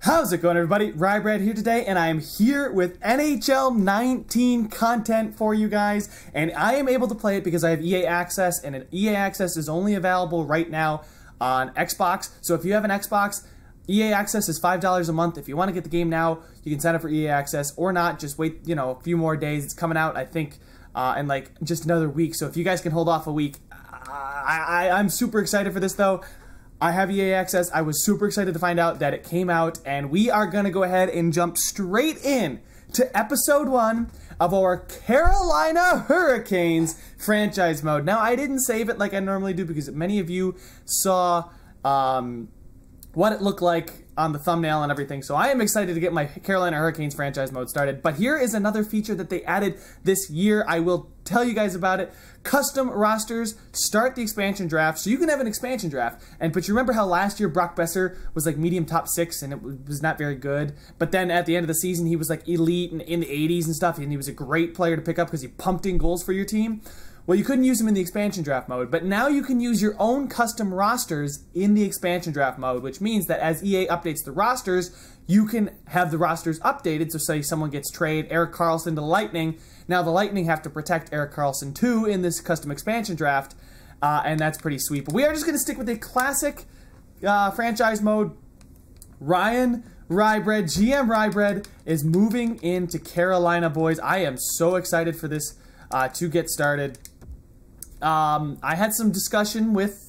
How's it going, everybody? Ryebread here today, and I am here with NHL 19 content for you guys, and I am able to play it because I have EA Access, and EA Access is only available right now on Xbox. So if you have an Xbox, EA Access is $5 a month. If you want to get the game now, you can sign up for EA Access, or not, just wait, a few more days. It's coming out, I think, in like just another week. So if you guys can hold off a week, I'm super excited for this, though. I have EA Access. I was super excited to find out that it came out, and we are going to go ahead and jump straight in to episode 1 of our Carolina Hurricanes franchise mode. Now, I didn't save it like I normally do because many of you saw what it looked like on the thumbnail and everything, so I am excited to get my Carolina Hurricanes franchise mode started. But here is another feature that they added this year. I will tell you guys about it. Custom rosters start the expansion draft, so you can have an expansion draft. But you remember how last year Brock Besser was like medium top 6 and it was not very good, but then at the end of the season he was like elite and in the 80s and stuff, and he was a great player to pick up because he pumped in goals for your team. Well, you couldn't use them in the expansion draft mode, but now you can use your own custom rosters in the expansion draft mode, which means that as EA updates the rosters, you can have the rosters updated. So say someone gets traded, Erik Karlsson to Lightning. Now the Lightning have to protect Erik Karlsson too in this custom expansion draft, and that's pretty sweet. But we are just going to stick with a classic franchise mode. Ryebread, GM Ryebread, is moving into Carolina, boys. I am so excited for this to get started. I had some discussion with,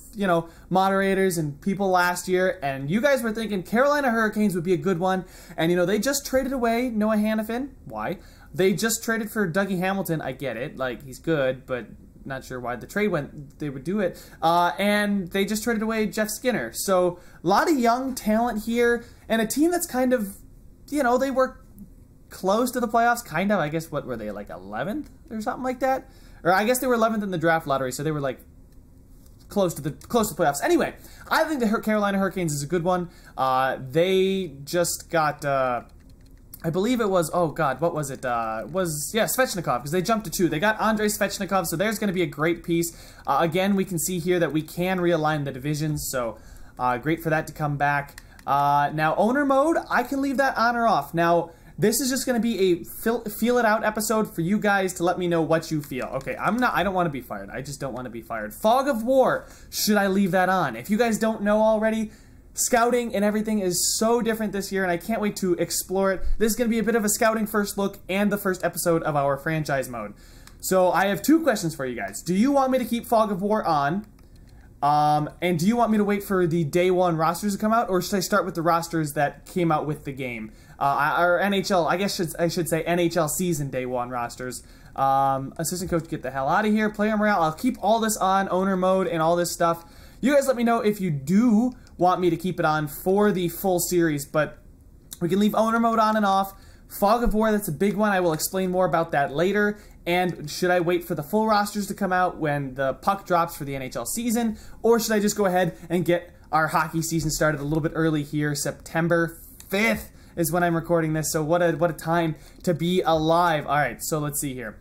moderators and people last year, and you guys were thinking Carolina Hurricanes would be a good one. And, they just traded away Noah Hanifin. Why? They just traded for Dougie Hamilton. I get it. Like, he's good, but not sure why the trade went. They would do it. And they just traded away Jeff Skinner. So, a lot of young talent here, and a team that's kind of, they were close to the playoffs, kind of. I guess, what were they, like 11th or something like that? Or I guess they were 11th in the draft lottery, so they were like close to the playoffs. Anyway, I think the Carolina Hurricanes is a good one. They just got, I believe it was, oh god, what was it? Svechnikov, because they jumped to 2. They got Andrei Svechnikov, so there's going to be a great piece. Again, we can see here that we can realign the divisions, so great for that to come back. Now, owner mode, I can leave that on or off. Now, this is just going to be a feel it out episode for you guys to let me know what you feel. Okay, I don't want to be fired. I just don't want to be fired. Fog of War, should I leave that on? If you guys don't know already, scouting and everything is so different this year, and I can't wait to explore it. This is going to be a bit of a scouting first look and the first episode of our franchise mode. So I have 2 questions for you guys. Do you want me to keep Fog of War on? And do you want me to wait for the day 1 rosters to come out, or should I start with the rosters that came out with the game? Or NHL, I guess I should say NHL season day 1 rosters. Assistant coach, get the hell out of here. Player morale, I'll keep all this on, owner mode and all this stuff. You guys let me know if you do want me to keep it on for the full series, but we can leave owner mode on and off. Fog of War, that's a big one. I will explain more about that later. And should I wait for the full rosters to come out when the puck drops for the NHL season, or should I just go ahead and get our hockey season started a little bit early here? September 5th is when I'm recording this, so what a time to be alive. All right, so let's see here.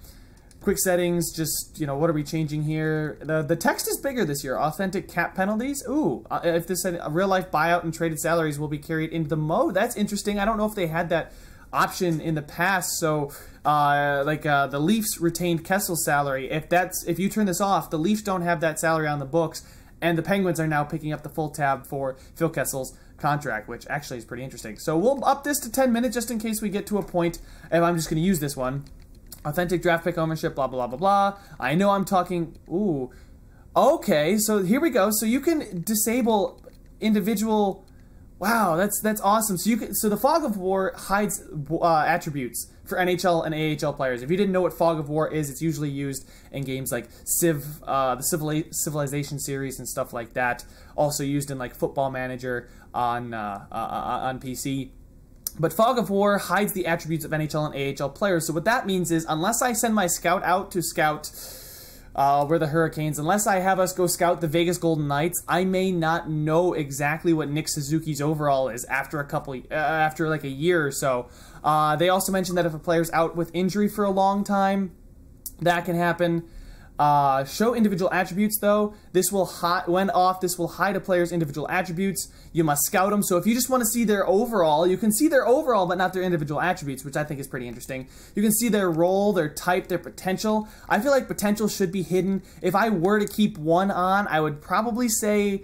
Quick settings, just, what are we changing here? The text is bigger this year. Authentic cap penalties. Ooh, if this said real-life buyout and traded salaries will be carried into the mode. That's interesting. I don't know if they had that option in the past. So the Leafs retained Kessel's salary. If you turn this off, the Leafs don't have that salary on the books, and the Penguins are now picking up the full tab for Phil Kessel's contract, which actually is pretty interesting. So we'll up this to 10 minutes just in case we get to a point, and I'm just going to use this one. Authentic draft pick ownership, blah, blah, blah, blah, blah. I know I'm talking, ooh. Okay, so here we go. So you can disable individual, wow, that's awesome. So the Fog of War hides attributes for NHL and AHL players. If you didn't know what Fog of War is, it's usually used in games like the Civilization series and stuff like that. Also used in like Football Manager on PC. But Fog of War hides the attributes of NHL and AHL players. So what that means is, unless I send my scout out to scout we're the Hurricanes, unless I have us go scout the Vegas Golden Knights, I may not know exactly what Nick Suzuki's overall is after after like a year or so. They also mentioned that if a player's out with injury for a long time, that can happen. Show individual attributes, though. This will when off, this will hide a player's individual attributes. You must scout them. So if you just want to see their overall, you can see their overall, but not their individual attributes, which I think is pretty interesting. You can see their role, their type, their potential. I feel like potential should be hidden. If I were to keep one on, I would probably say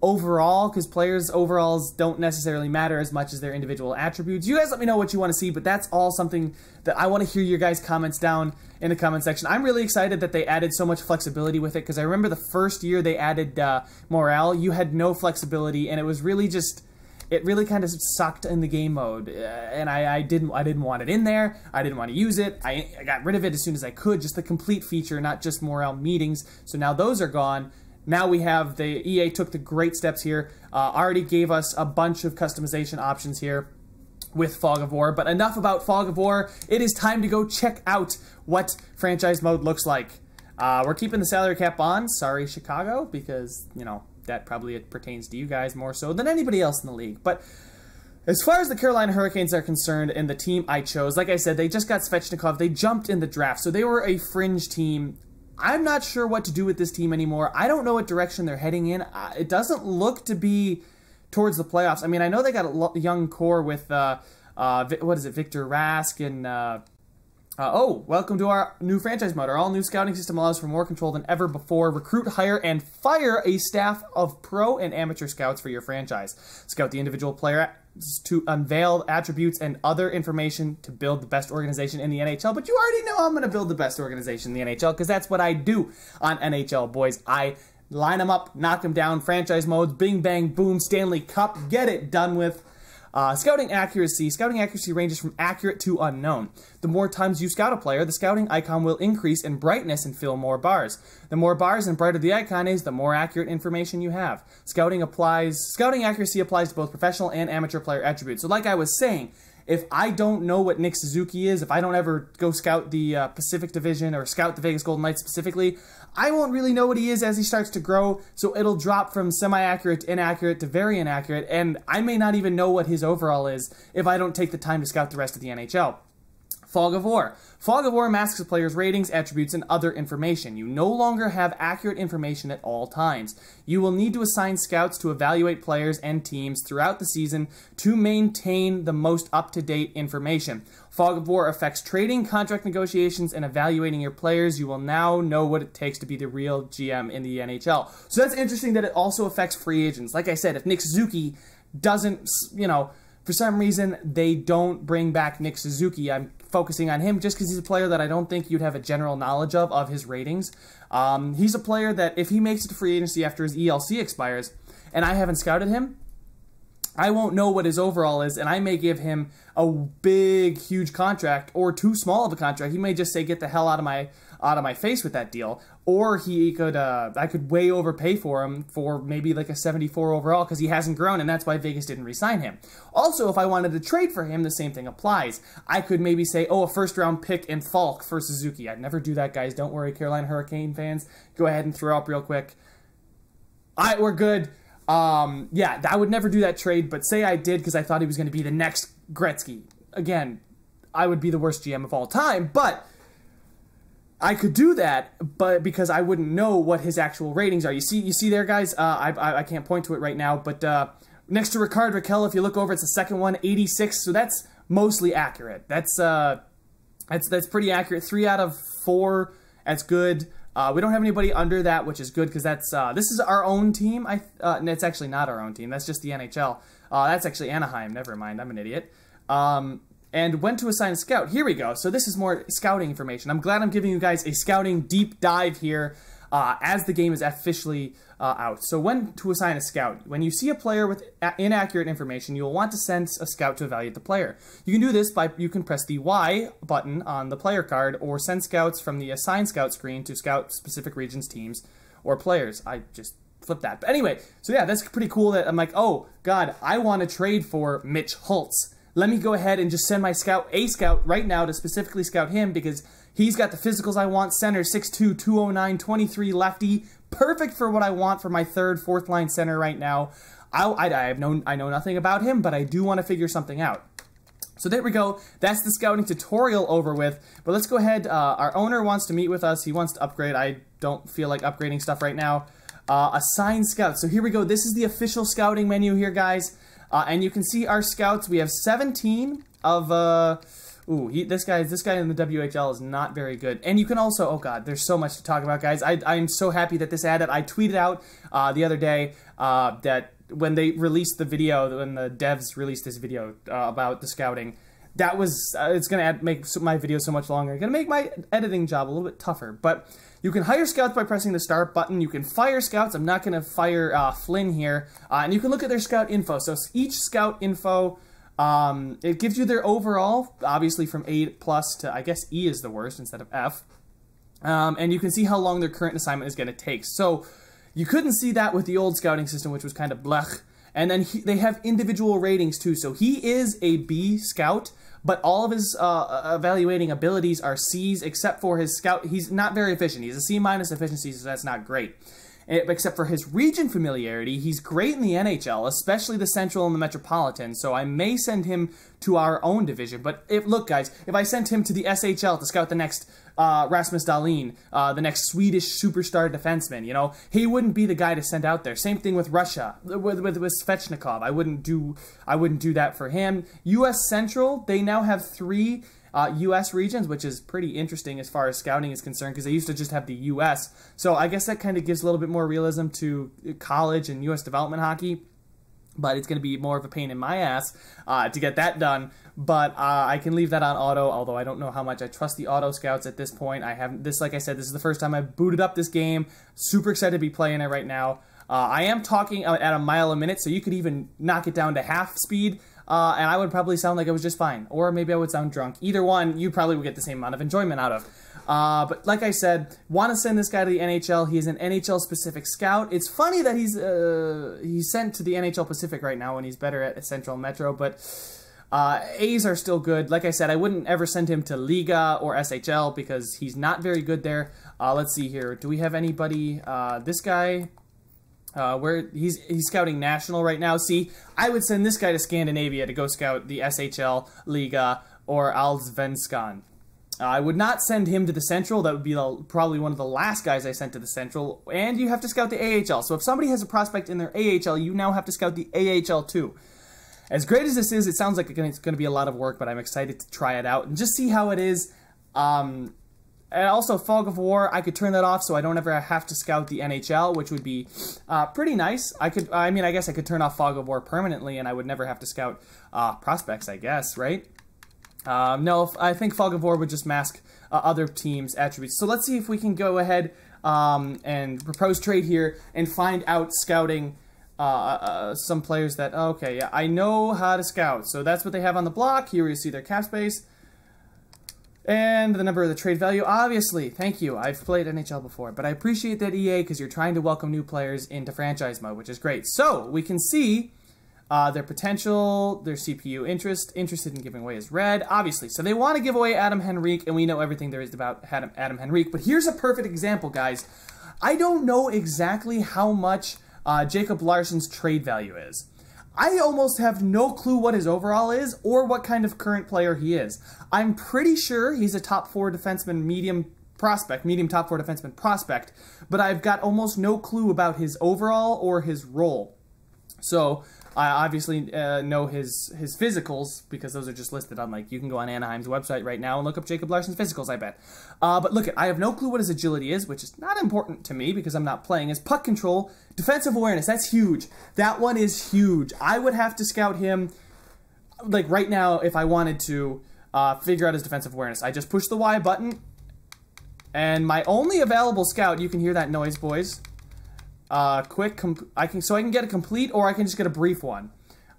overall, because players' overalls don't necessarily matter as much as their individual attributes. You guys let me know what you want to see, but that's all something that I want to hear your guys' comments down in the comment section. I'm really excited that they added so much flexibility with it, because I remember the first year they added morale, you had no flexibility, and it was really just, it really kind of sucked in the game mode, and I didn't want it in there. I didn't want to use it. I got rid of it as soon as I could, just the complete feature, not just morale meetings. So now those are gone. Now we have the EA took the great steps here, already gave us a bunch of customization options here with Fog of War. But enough about Fog of War. It is time to go check out what franchise mode looks like. We're keeping the salary cap on. Sorry, Chicago, because, you know, that probably pertains to you guys more so than anybody else in the league. But as far as the Carolina Hurricanes are concerned and the team I chose, like I said, they just got Svechnikov. They jumped in the draft, so they were a fringe team. I'm not sure what to do with this team anymore. I don't know what direction they're heading in. It doesn't look to be towards the playoffs. I mean, I know they got a young core with, what is it, Victor Rask and, oh, welcome to our new franchise mode. Our all-new scouting system allows for more control than ever before. Recruit, hire, and fire a staff of pro and amateur scouts for your franchise. Scout the individual player to unveil attributes and other information to build the best organization in the NHL. But you already know I'm going to build the best organization in the NHL, because that's what I do on NHL, boys. I line them up, knock them down, franchise modes, bing, bang, boom, Stanley Cup, get it done with. Scouting accuracy. Scouting accuracy ranges from accurate to unknown. The more times you scout a player, the scouting icon will increase in brightness and fill more bars. The more bars and brighter the icon is, the more accurate information you have. Scouting accuracy applies to both professional and amateur player attributes. So like I was saying, if I don't know what Nick Suzuki is, if I don't ever go scout the Pacific Division or scout the Vegas Golden Knights specifically, I won't really know what he is as he starts to grow, so it'll drop from semi-accurate to inaccurate to very inaccurate, and I may not even know what his overall is if I don't take the time to scout the rest of the NHL. Fog of War. Fog of War masks a player's ratings, attributes, and other information. You no longer have accurate information at all times. You will need to assign scouts to evaluate players and teams throughout the season to maintain the most up-to-date information. Fog of War affects trading, contract negotiations, and evaluating your players. You will now know what it takes to be the real GM in the NHL. So that's interesting that it also affects free agents. Like I said, if Nick Suzuki doesn't, you know, for some reason they don't bring back Nick Suzuki, I'm focusing on him just because he's a player that I don't think you'd have a general knowledge of his ratings. He's a player that if he makes it to free agency after his ELC expires and I haven't scouted him, I won't know what his overall is, and I may give him a big, huge contract or too small of a contract. He may just say, "Get the hell out of my face with that deal," or he could, I could way overpay for him for maybe like a 74 overall because he hasn't grown, and that's why Vegas didn't re-sign him. Also, if I wanted to trade for him, the same thing applies. I could maybe say, "Oh, a first-round pick in Falk for Suzuki." I'd never do that, guys. Don't worry, Carolina Hurricane fans. Go ahead and throw up real quick. All right, we're good. Yeah, I would never do that trade, but say I did because I thought he was going to be the next Gretzky. Again, I would be the worst GM of all time, but I could do that, but because I wouldn't know what his actual ratings are. You see there, guys? I can't point to it right now, but next to Rickard Rakell, if you look over, it's the second one, 86, so that's mostly accurate. That's pretty accurate. 3 out of 4, that's good. We don't have anybody under that, which is good because that's this is our own team. It's actually not our own team. That's just the NHL. That's actually Anaheim. Never mind. I'm an idiot. And when to assign a scout. Here we go. So this is more scouting information. I'm glad I'm giving you guys a scouting deep dive here as the game is officially out. So when to assign a scout. When you see a player with inaccurate information, you'll want to send a scout to evaluate the player. You can do this by, you can press the Y button on the player card or send scouts from the assign scout screen to scout specific regions, teams, or players. I just flipped that. But anyway, so yeah, that's pretty cool that I'm like, oh, God, I want to trade for Mitch Holtz. Let me go ahead and just send my scout right now to specifically scout him because he's got the physicals I want. Center, 6'2", 209, 23, lefty. Perfect for what I want for my third, fourth line center right now. I know nothing about him, but I do want to figure something out. So there we go. That's the scouting tutorial over with. But let's go ahead. Our owner wants to meet with us. He wants to upgrade. I don't feel like upgrading stuff right now. Assign scouts. So here we go. This is the official scouting menu here, guys. And you can see our scouts. We have 17 of... this guy in the WHL is not very good. And you can also... Oh, God. There's so much to talk about, guys. I'm so happy that this added. I tweeted out the other day that... when they released the video, when the devs released this video about the scouting, that was, it's going to make my video so much longer. It's going to make my editing job a little bit tougher. But you can hire scouts by pressing the start button. You can fire scouts. I'm not going to fire Flynn here. And you can look at their scout info. So each scout info, it gives you their overall, obviously from A+ to, I guess, E is the worst instead of F. And you can see how long their current assignment is going to take. So... you couldn't see that with the old scouting system, which was kind of blech. And then they have individual ratings, too. So he is a B scout, but all of his evaluating abilities are C's, except for his scout. He's not very efficient. He's a C- efficiency, so that's not great. Except for his region familiarity, he's great in the NHL, especially the Central and the Metropolitan, so I may send him to our own division. But look, guys, if I sent him to the SHL to scout the next Rasmus Dahlin, the next Swedish superstar defenseman, you know, he wouldn't be the guy to send out there. Same thing with Russia, with Svechnikov. I wouldn't do that for him. U.S. Central, they now have 3 U.S. regions, which is pretty interesting as far as scouting is concerned, because they used to just have the U.S. So I guess that kind of gives a little bit more realism to college and U.S. development hockey, but it's going to be more of a pain in my ass to get that done. But I can leave that on auto, although I don't know how much I trust the auto scouts at this point. I haven't, like I said, this is the first time I've booted up this game. Super excited to be playing it right now. I am talking at a mile a minute, so you could even knock it down to half speed. And I would probably sound like I was just fine. Or maybe I would sound drunk. Either one, you probably would get the same amount of enjoyment out of. But like I said, want to send this guy to the NHL. He is an NHL-specific scout. It's funny that he's sent to the NHL Pacific right now when he's better at Central Metro, but A's are still good. Like I said, I wouldn't ever send him to Liga or SHL because he's not very good there. Let's see here. Do we have anybody? This guy... where he's scouting national right now. See, I would send this guy to Scandinavia to go scout the SHL, Liga, or Allsvenskan. I would not send him to the Central. That would be probably one of the last guys I sent to the Central. And you have to scout the AHL. So if somebody has a prospect in their AHL, you now have to scout the AHL too. As great as this is, it sounds like it's going to be a lot of work, but I'm excited to try it out and just see how it is. And also, Fog of War, I could turn that off so I don't ever have to scout the NHL, which would be pretty nice. I guess I could turn off Fog of War permanently, and I would never have to scout prospects, I guess, right? No, I think Fog of War would just mask other teams' attributes. So let's see if we can go ahead and propose trade here and find out scouting some players that, okay, yeah, I know how to scout. So that's what they have on the block. Here we see their cap space. And the number of the trade value, obviously, thank you. I've played NHL before, but I appreciate that, EA, because you're trying to welcome new players into franchise mode, which is great. So, we can see their potential, their CPU interested in giving away is red, obviously. So they want to give away Adam Henrique, and we know everything there is about Adam Henrique. But here's a perfect example, guys. I don't know exactly how much Jacob Larsson's trade value is. I almost have no clue what his overall is or what kind of current player he is. I'm pretty sure he's a top 4 defenseman, medium top 4 defenseman prospect, but I've got almost no clue about his overall or his role. So I obviously know his physicals because those are just listed on, like, you can go on Anaheim's website right now and look up Jacob Larsson's physicals, I bet. But look, I have no clue what his agility is, which is not important to me because I'm not playing. His puck control, defensive awareness, that's huge. That one is huge. I would have to scout him, like, right now if I wanted to figure out his defensive awareness. I just push the Y button, and my only available scout, you can hear that noise, boys. I can get a complete, or I can just get a brief one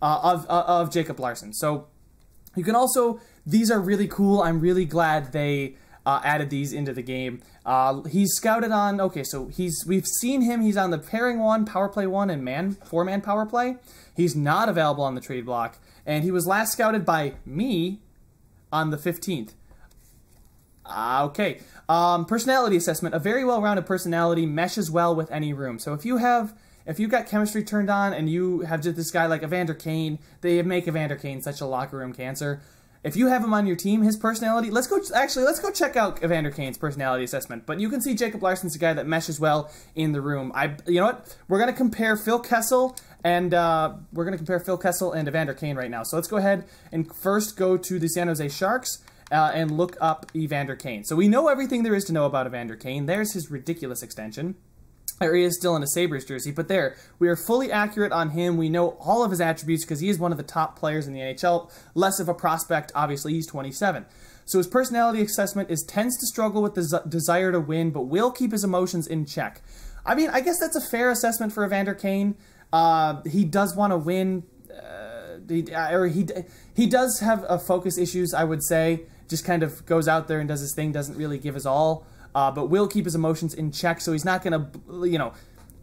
of Jacob Larsson. So you can also, these are really cool. I'm really glad they added these into the game. He's scouted on, okay, so we've seen him. He's on the pairing 1, power play 1, and 4-man power play. He's not available on the trade block, and he was last scouted by me on the 15th. Okay. Personality assessment. A very well-rounded personality meshes well with any room. So if you've got chemistry turned on and you have just this guy like Evander Kane, they make Evander Kane such a locker room cancer. if you have him on your team, his personality, let's go check out Evander Kane's personality assessment. But you can see Jacob Larsson's a guy that meshes well in the room. You know what? We're going to compare Phil Kessel and Evander Kane right now. So let's go ahead and first go to the San Jose Sharks and look up Evander Kane. So we know everything there is to know about Evander Kane. There's his ridiculous extension. Or he is still in a Sabres jersey, but there, we are fully accurate on him. We know all of his attributes because he is one of the top players in the NHL. Less of a prospect, obviously, he's 27. So his personality assessment tends to struggle with the desire to win, but will keep his emotions in check. I mean, I guess that's a fair assessment for Evander Kane. He does want to win. He does have focus issues, I would say. Just kind of goes out there and does his thing, doesn't really give his all. But will keep his emotions in check, so he's not going to, you know,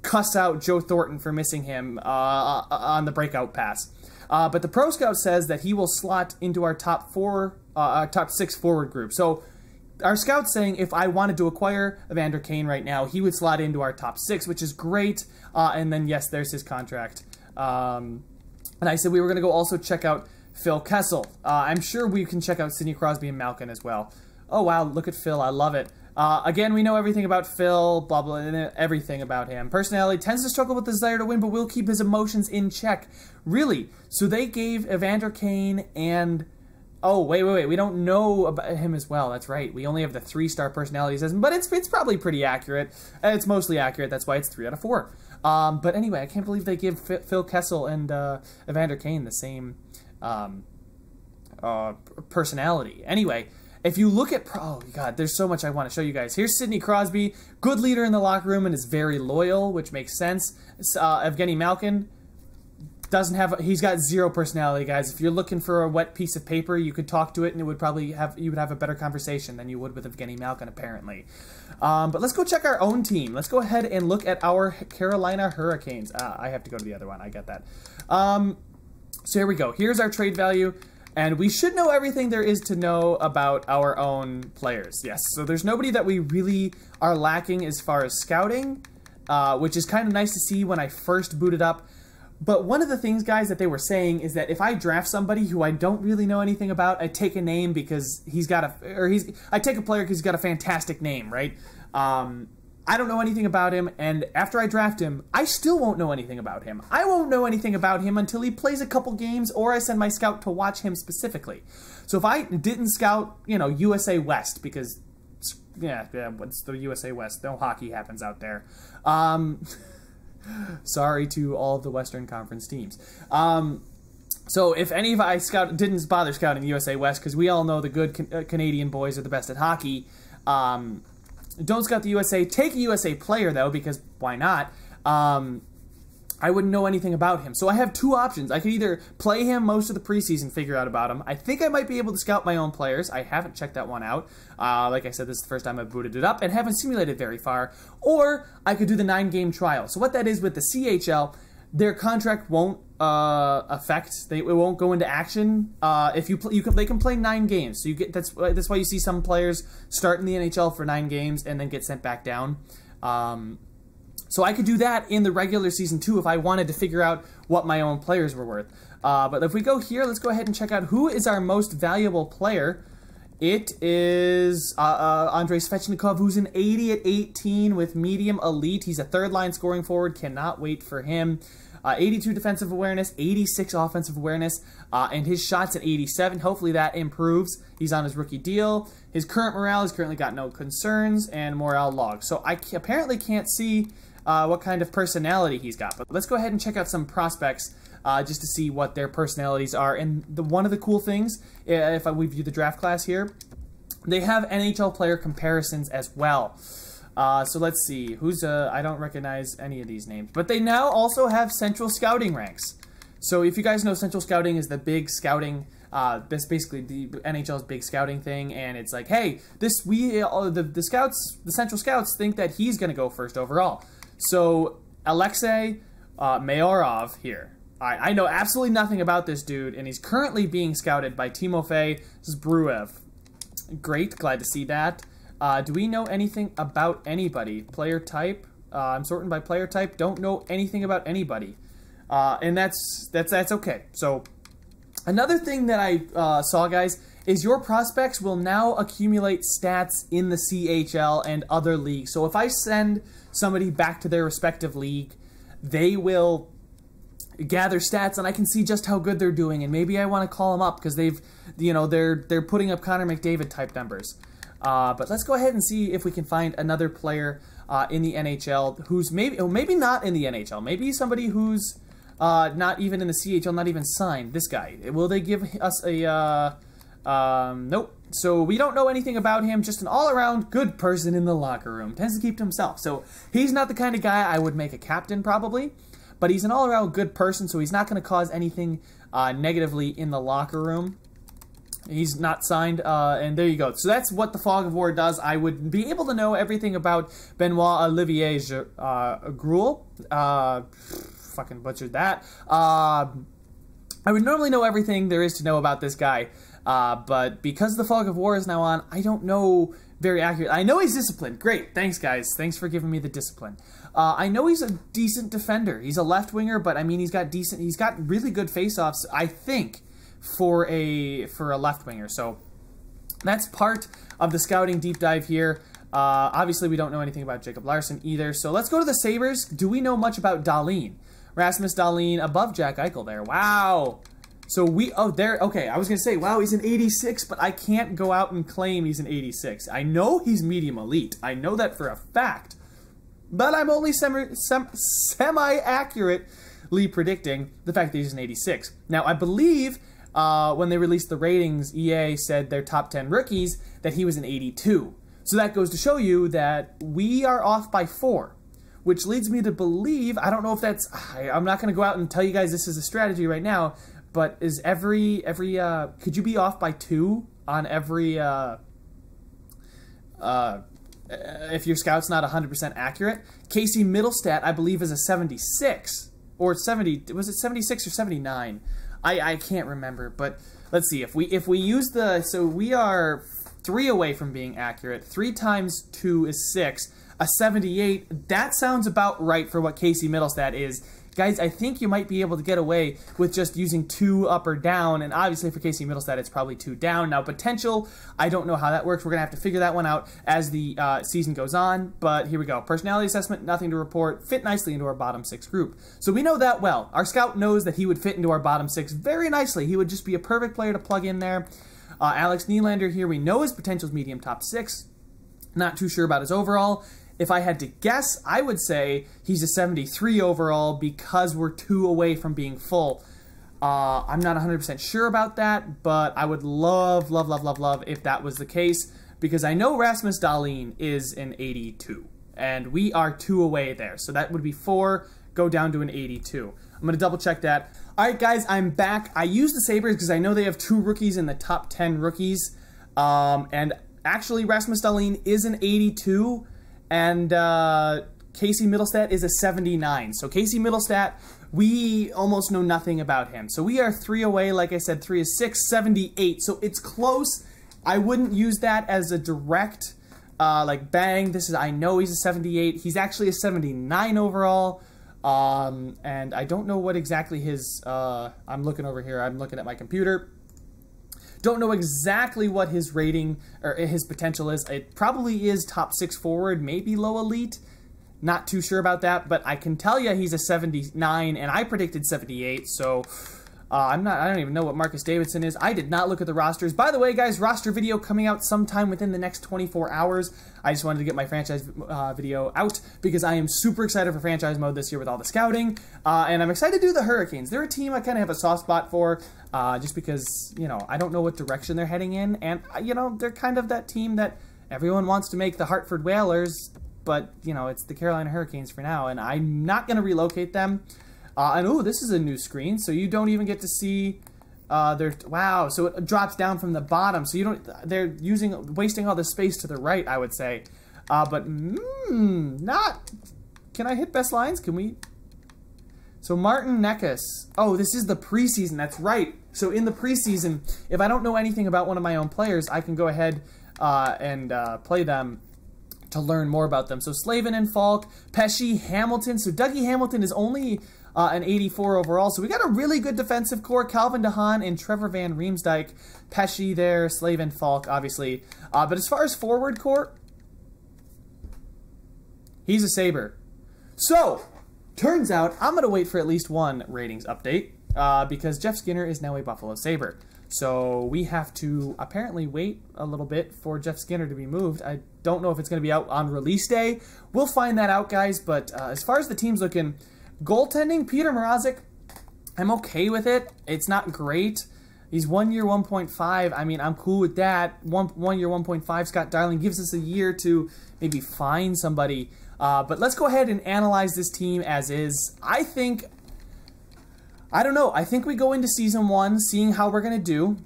cuss out Joe Thornton for missing him on the breakout pass. But the Pro Scout says that he will slot into our top 6 forward group. So our scout's saying if I wanted to acquire Evander Kane right now, he would slot into our top 6, which is great. And then, yes, there's his contract. And I said we were going to go also check out Phil Kessel. I'm sure we can check out Sidney Crosby and Malkin as well. Oh, wow, look at Phil. I love it. Again, we know everything about Phil, blah, blah, everything about him. Personality tends to struggle with the desire to win, but will keep his emotions in check. Really? So they gave Evander Kane and... Oh, wait. We don't know about him as well. That's right. We only have the 3-star personality assessment, but it's probably pretty accurate. It's mostly accurate. That's why it's 3 out of 4. But anyway, I can't believe they give Phil Kessel and Evander Kane the same personality. Anyway... If you look at... Oh, God, there's so much I want to show you guys. Here's Sidney Crosby, good leader in the locker room and is very loyal, which makes sense. Evgeny Malkin doesn't have... He's got 0 personality, guys. If you're looking for a wet piece of paper, you could talk to it and it would probably you would have a better conversation than you would with Evgeny Malkin, apparently. But let's go check our own team. Let's go ahead and look at our Carolina Hurricanes. I have to go to the other one. I get that. So here we go. Here's our trade value. And we should know everything there is to know about our own players. Yes, so there's nobody that we really are lacking as far as scouting, which is kind of nice to see when I first booted up. But one of the things, guys, that they were saying is that if I draft somebody who I don't really know anything about, I take a name because I take a player because he's got a fantastic name, right? I don't know anything about him, and after I draft him, I still won't know anything about him. I won't know anything about him until he plays a couple games, or I send my scout to watch him specifically. So if I didn't scout, you know, USA West, because, yeah, what's the USA West? No hockey happens out there. Sorry to all of the Western Conference teams. So if any of I didn't bother scouting the USA West, because we all know the good Canadian boys are the best at hockey, don't scout the USA. Take a USA player, though, because why not? I wouldn't know anything about him. So I have 2 options. I could either play him most of the preseason, figure out about him. I think I might be able to scout my own players. I haven't checked that one out. Like I said, this is the first time I've booted it up and haven't simulated very far. Or I could do the 9-game trial. So what that is with the CHL, their contract won't affect. It won't go into action. If they can play 9 games. So you get that's why you see some players start in the NHL for 9 games and then get sent back down. So I could do that in the regular season too if I wanted to figure out what my own players were worth. But if we go here, let's go ahead and check out who is our most valuable player. It is Andrei Svechnikov, who's an 80 at 18 with medium elite. He's a 3rd-line scoring forward. Cannot wait for him. 82 defensive awareness, 86 offensive awareness, and his shot's at 87. Hopefully that improves. He's on his rookie deal. His current morale, he's currently got no concerns, and morale log. So I apparently can't see what kind of personality he's got. But let's go ahead and check out some prospects just to see what their personalities are. And one of the cool things, if we view the draft class here, they have NHL player comparisons as well. So let's see, who's I don't recognize any of these names, but they now also have central scouting ranks. So if you guys know, central scouting is the big scouting, that's basically the NHL's big scouting thing, and it's like, hey, the central scouts think that he's going to go first overall. So Alexei Mayorov here. I know absolutely nothing about this dude, and he's currently being scouted by Timofey Zbruev. Great, glad to see that. Do we know anything about anybody? Player type? I'm sorting by player type. Don't know anything about anybody. And that's okay. So Another thing that I saw, guys, is your prospects will now accumulate stats in the CHL and other leagues. So if I send somebody back to their respective league, they will gather stats, and I can see just how good they're doing, and maybe I want to call them up because they've, they're putting up Connor McDavid type numbers. But let's go ahead and see if we can find another player in the NHL who's maybe not in the NHL. Maybe somebody who's not even in the CHL, not even signed. This guy. Will they give us a... nope. So we don't know anything about him. Just an all-around good person in the locker room. Tends to keep to himself. So he's not the kind of guy I would make a captain, probably. But he's an all-around good person, so he's not going to cause anything negatively in the locker room. He's not signed, and there you go. So that's what the Fog of War does. I would be able to know everything about Benoit Olivier Gruel. Fucking butchered that. I would normally know everything there is to know about this guy, but because the Fog of War is now on, I don't know very accurate. I know he's disciplined. Great. Thanks, guys. Thanks for giving me the discipline. I know he's a decent defender. He's a left winger, but I mean, he's got really good faceoffs, I think, for a left winger. So that's part of the scouting deep dive here. Obviously, we don't know anything about Jacob Larson either. So let's go to the Sabres. Do we know much about Dahlin? Rasmus Dahlin above Jack Eichel there. Wow. So okay, I was going to say, wow, he's an 86, but I can't go out and claim he's an 86. I know he's medium elite. I know that for a fact. But I'm only semi-accurately predicting the fact that he's an 86. Now, I believe when they released the ratings, EA said their top 10 rookies that he was an 82. So that goes to show you that we are off by 4. Which leads me to believe, I don't know if that's, I'm not going to go out and tell you guys this is a strategy right now, but is could you be off by 2 on every, if your scout's not 100% accurate? Casey Middlestat, I believe, is a 76, or 70, was it 76 or 79? I can't remember, but let's see, if we use so we are 3 away from being accurate. 3 times 2 is 6. A 78, that sounds about right for what Casey Middlestat is. Guys, I think you might be able to get away with just using 2 up or down, and obviously for Casey Middlestat, it's probably 2 down. Now, potential, I don't know how that works. We're going to have to figure that one out as the season goes on, but here we go. Personality assessment, nothing to report, fit nicely into our bottom 6 group. So we know that well. Our scout knows that he would fit into our bottom 6 very nicely. He would just be a perfect player to plug in there. Alex Nylander here, we know his potential is medium top 6. Not too sure about his overall. If I had to guess, I would say he's a 73 overall because we're 2 away from being full. I'm not 100% sure about that, but I would love if that was the case, because I know Rasmus Dahlin is an 82, and we are 2 away there. So that would be 4, go down to an 82. I'm going to double check that. All right, guys, I'm back. I use the Sabres because I know they have 2 rookies in the top 10 rookies, and actually Rasmus Dahlin is an 82, and Casey Middlestat is a 79. So Casey Middlestat, we almost know nothing about him. So we are 3 away. Like I said, 3 is 6, 78. So it's close. I wouldn't use that as a direct, like, bang. I know he's a 78. He's actually a 79 overall. And I don't know what exactly his, I'm looking over here. I'm looking at my computer. Don't know exactly what his rating or his potential is. It probably is top 6 forward, maybe low elite. Not too sure about that, but I can tell you he's a 79, and I predicted 78, so I don't even know what Marcus Davidson is. I did not look at the rosters. By the way, guys, roster video coming out sometime within the next 24 hours. I just wanted to get my franchise video out because I am super excited for franchise mode this year with all the scouting, and I'm excited to do the Hurricanes. They're a team I kind of have a soft spot for, just because, you know, I don't know what direction they're heading in, and, you know, they're kind of that team that everyone wants to make the Hartford Whalers, but, you know, it's the Carolina Hurricanes for now, and I'm not going to relocate them. And, oh, this is a new screen, so you don't even get to see wow, so it drops down from the bottom, so you don't, they're wasting all the space to the right, I would say. But, not, can I hit best lines? Can we? So Martin Necas, oh, this is the preseason, that's right. So in the preseason, if I don't know anything about one of my own players, I can go ahead and play them to learn more about them. So Slavin and Falk, Pesci, Hamilton. So Dougie Hamilton is only an 84 overall. So we got a really good defensive core. Calvin DeHaan and Trevor Van Riemsdyk. Pesce there, Slavin Falk, obviously. But as far as forward core, he's a Sabre. So, turns out I'm going to wait for at least one ratings update because Jeff Skinner is now a Buffalo Sabre. So we have to apparently wait a little bit for Jeff Skinner to be moved. I don't know if it's going to be out on release day. We'll find that out, guys. But as far as the team's looking, goaltending, Peter Mrazek, I'm okay with it. It's not great. He's 1 year, 1.5. I mean, I'm cool with that. One year, 1.5. Scott Darling gives us a year to maybe find somebody. But let's go ahead and analyze this team as is. I don't know. I think we go into season 1 seeing how we're going to do.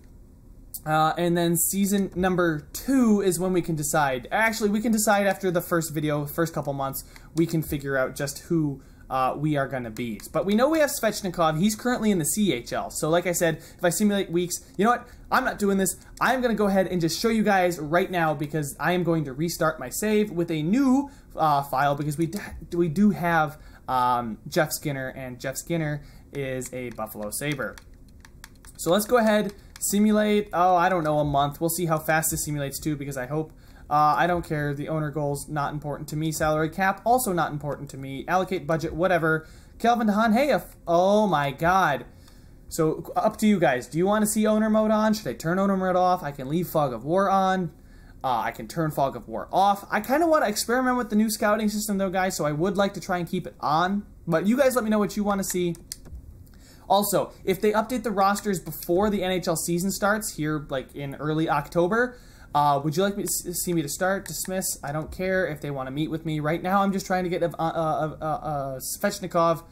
And then season number 2 is when we can decide. Actually, we can decide after the first video, first couple months, we can figure out just who we are going to be. But we know we have Svechnikov. He's currently in the CHL. So like I said, if I simulate weeks, you know what? I'm not doing this. I'm going to go ahead and just show you guys right now because I am going to restart my save with a new file because we do have Jeff Skinner, and Jeff Skinner is a Buffalo Sabre. So let's go ahead, simulate, I don't know, a month. We'll see how fast this simulates too because I hope, I don't care. The owner goals, not important to me. Salary cap, also not important to me. Allocate budget, whatever. Calvin DeHaan, hey, oh my god. So up to you guys. Do you want to see owner mode on? Should I turn owner mode off? I can leave Fog of War on. I can turn Fog of War off. I kind of want to experiment with the new scouting system though, guys, so I would like to try and keep it on. But you guys let me know what you want to see. Also, if they update the rosters before the NHL season starts, here like in early October, would you like me to see me to start, dismiss? I don't care if they want to meet with me. Right now, I'm just trying to get Svechnikov,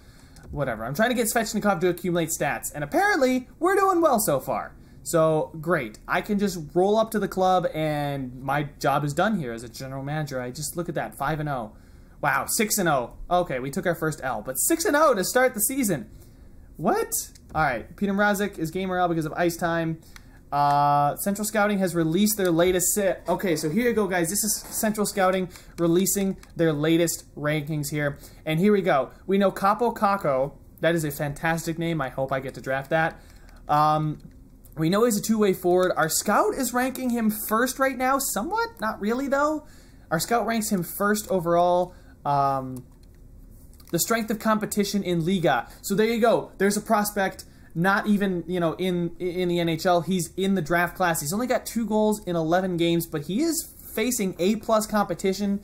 whatever. I'm trying to get Svechnikov to accumulate stats, and apparently, we're doing well so far. So, great. I can just roll up to the club, and my job is done here as a general manager. I just look at that, 5-0. Wow, 6-0. Okay, we took our first L, but 6-0 to start the season. What? All right, Peter Mrazek is game morale because of ice time. Central Scouting has released their latest set. Okay, so here you go, guys. This is Central Scouting releasing their latest rankings here. And here we go. We know Capo Caco. That is a fantastic name. I hope I get to draft that. We know he's a two-way forward. Our scout is ranking him first right now. Somewhat. Not really, though. Our scout ranks him first overall. The strength of competition in Liga. So there you go. There's a prospect, not even, you know, in the NHL. He's in the draft class. He's only got 2 goals in 11 games, but he is facing A+ competition.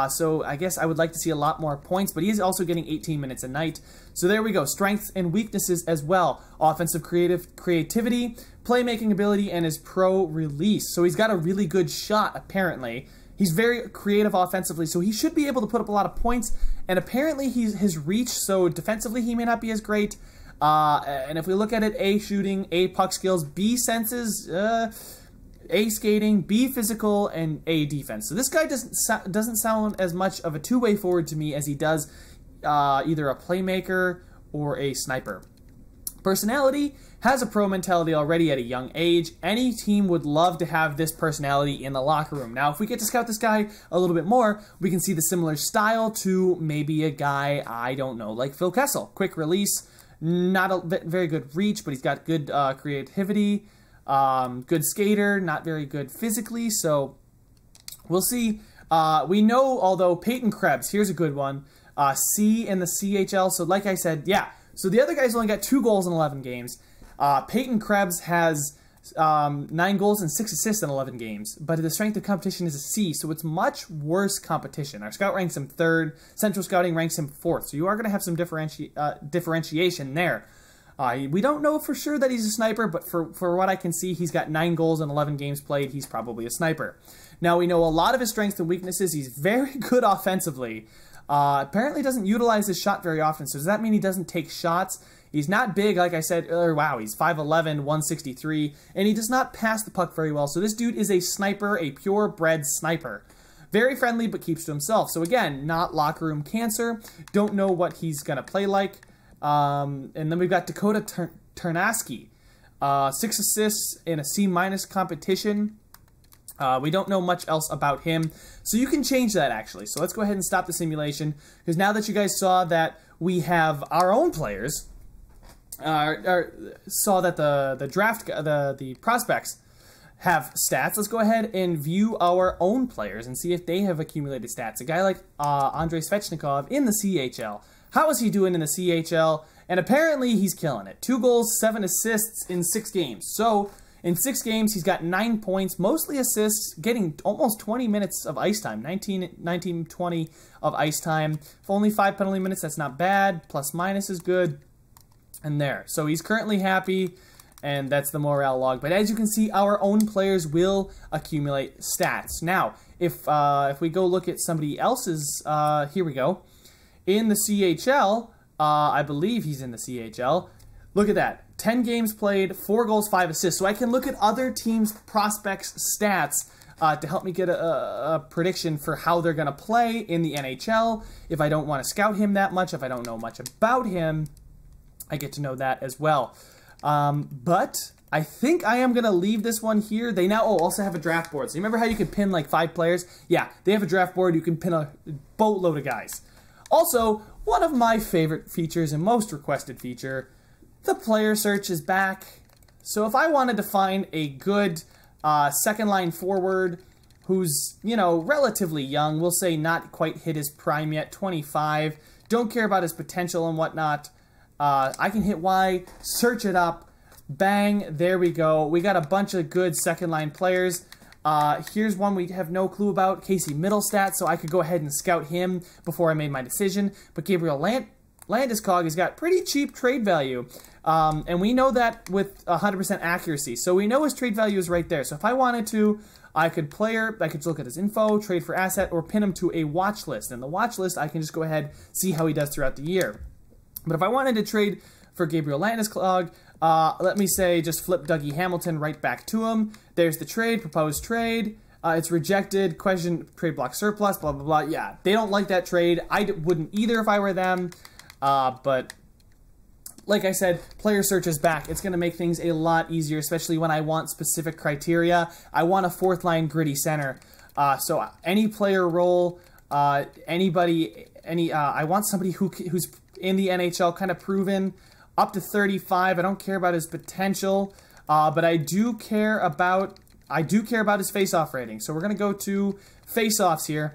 So I guess I would like to see a lot more points, but he is also getting 18 minutes a night. So there we go. Strengths and weaknesses as well. Offensive creativity, playmaking ability, and his pro release. So he's got a really good shot, apparently. He's very creative offensively, so he should be able to put up a lot of points. And apparently his reach, so defensively he may not be as great. And if we look at it, A shooting, A puck skills, B senses, A skating, B physical, and A defense. So this guy doesn't sound as much of a two-way forward to me as he does either a playmaker or a sniper. Personality, has a pro mentality already at a young age. Any team would love to have this personality in the locker room. Now, if we get to scout this guy a little bit more, we can see the similar style to maybe a guy, I don't know, like Phil Kessel. Quick release, not a very good reach, but he's got good creativity, good skater, not very good physically, so we'll see. We know, although, Peyton Krebs, here's a good one, C in the CHL, so like I said, yeah, so the other guy's only got 2 goals in 11 games. Peyton Krebs has 9 goals and 6 assists in 11 games, but the strength of competition is a C, so it's much worse competition. Our scout ranks him 3rd, Central Scouting ranks him 4th, so you are going to have some differentiation there. We don't know for sure that he's a sniper, but for what I can see, he's got 9 goals in 11 games played. He's probably a sniper. Now, we know a lot of his strengths and weaknesses. He's very good offensively. Apparently doesn't utilize his shot very often, so does that mean he doesn't take shots? He's not big, like I said, wow, he's 5'11", 163, and he does not pass the puck very well. So this dude is a sniper, a purebred sniper. Very friendly, but keeps to himself. So again, not locker room cancer. Don't know what he's going to play like. And then we've got Dakota Ternasky. 6 assists in a C- competition. We don't know much else about him. So you can change that, actually. So let's go ahead and stop the simulation, because now that you guys saw that we have our own players. Saw that the prospects have stats. Let's go ahead and view our own players and see if they have accumulated stats. A guy like Andrei Svechnikov in the CHL. How is he doing in the CHL? And apparently he's killing it. 2 goals, 7 assists in 6 games. So in 6 games, he's got 9 points, mostly assists, getting almost 20 minutes of ice time, 19, 20 of ice time. For only 5 penalty minutes, that's not bad. Plus minus is good. And there. So he's currently happy, and that's the morale log. But as you can see, our own players will accumulate stats. Now, if we go look at somebody else's, here we go. In the CHL, I believe he's in the CHL. Look at that. 10 games played, 4 goals, 5 assists. So I can look at other teams' prospects' stats to help me get a prediction for how they're going to play in the NHL. If I don't want to scout him that much, if I don't know much about him, I get to know that as well. But I think I am going to leave this one here. They now also have a draft board. So you remember how you can pin like 5 players? Yeah, they have a draft board. You can pin a boatload of guys. Also, one of my favorite features and most requested feature, the player search is back. So if I wanted to find a good second line forward who's, you know, relatively young, we'll say not quite hit his prime yet, 25, don't care about his potential and whatnot, I can hit Y, search it up, bang, there we go. We got a bunch of good second line players. Here's one we have no clue about, Casey Middlestat, so I could go ahead and scout him before I made my decision. But Gabriel Landeskog has got pretty cheap trade value, and we know that with 100% accuracy. So we know his trade value is right there. So if I wanted to, I could look at his info, trade for asset, or pin him to a watch list. And the watch list, I can just go ahead, see how he does throughout the year. But if I wanted to trade for Gabriel Landeskog, let me say just flip Dougie Hamilton right back to him. There's the trade, proposed trade. It's rejected, question, trade block surplus, blah, blah, blah. Yeah, they don't like that trade. I wouldn't either if I were them. But like I said, player search is back. It's going to make things a lot easier, especially when I want specific criteria. I want a 4th line gritty center. So any player role, I want somebody who's in the NHL, kind of proven, up to 35. I don't care about his potential, but I do care about his face-off rating. So we're gonna go to face-offs here.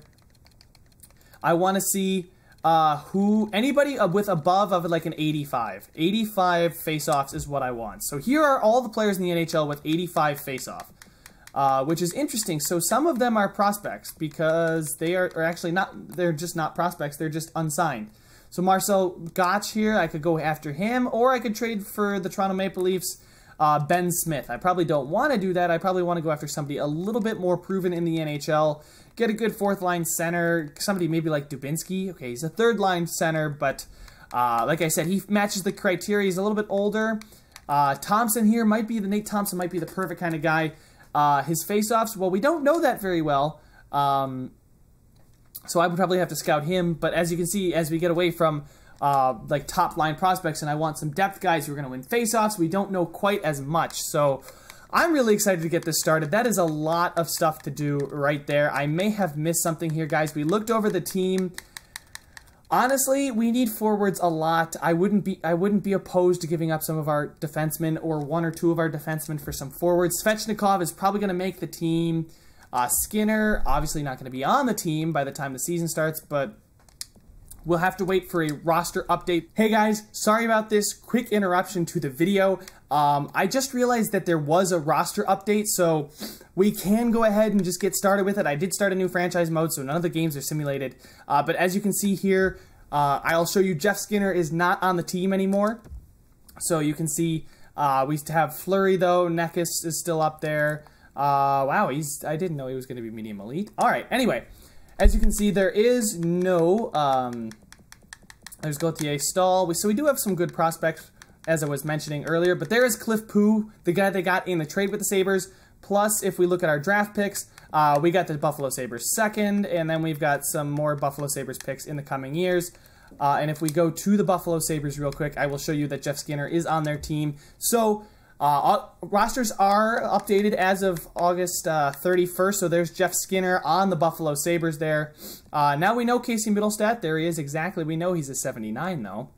I want to see anybody with above of like an 85. 85 face-offs is what I want. So here are all the players in the NHL with 85 face-off, which is interesting. So some of them are prospects because they are actually not. They're just not prospects. They're just unsigned. So Marcel Gotch here, I could go after him, or I could trade for the Toronto Maple Leafs, Ben Smith. I probably don't want to do that. I probably want to go after somebody a little bit more proven in the NHL, get a good 4th line center, somebody maybe like Dubinsky. Okay, he's a 3rd line center, but like I said, he matches the criteria. He's a little bit older. Thompson here might be, Nate Thompson might be the perfect kind of guy. His faceoffs, well, we don't know that very well. So I would probably have to scout him, but as you can see, as we get away from like top line prospects and I want some depth guys who are going to win faceoffs, we don't know quite as much. So I'm really excited to get this started. That is a lot of stuff to do right there. I may have missed something here, guys. We looked over the team. Honestly, we need forwards a lot. I wouldn't be opposed to giving up some of our defensemen or 1 or 2 of our defensemen for some forwards. Svechnikov is probably going to make the team. Skinner, obviously not going to be on the team by the time the season starts, but we'll have to wait for a roster update. Hey guys, sorry about this quick interruption to the video. I just realized that there was a roster update, so we can go ahead and just get started with it. I did start a new franchise mode, so none of the games are simulated. But as you can see here, I'll show you Jeff Skinner is not on the team anymore. So you can see we used to have Fleury, though. Nekis is still up there. Wow, I didn't know he was going to be medium elite. All right, anyway, as you can see, there is no, there's Gauthier Stahl. So we do have some good prospects, as I was mentioning earlier, but there is Cliff Poo, the guy they got in the trade with the Sabres. Plus, if we look at our draft picks, we got the Buffalo Sabres 2nd, and then we've got some more Buffalo Sabres picks in the coming years. And if we go to the Buffalo Sabres real quick, I will show you that Jeff Skinner is on their team. So Rosters are updated as of August 31st, so there's Jeff Skinner on the Buffalo Sabres there. Now we know Casey Middlestat. There he is exactly. We know he's a 79, though.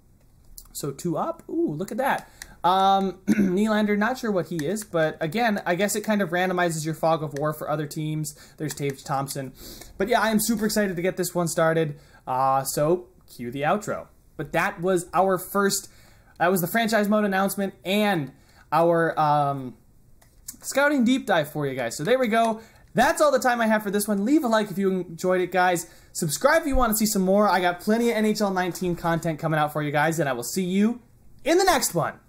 So 2 up. Ooh, look at that. Nylander, not sure what he is, but again, I guess it kind of randomizes your fog of war for other teams. There's Tage Thompson. But yeah, I am super excited to get this one started. So cue the outro. But that was our first, that was the franchise mode announcement and our scouting deep dive for you guys. So there we go. That's all the time I have for this one. Leave a like if you enjoyed it, guys. Subscribe if you want to see some more. I got plenty of NHL 19 content coming out for you guys, and I will see you in the next one.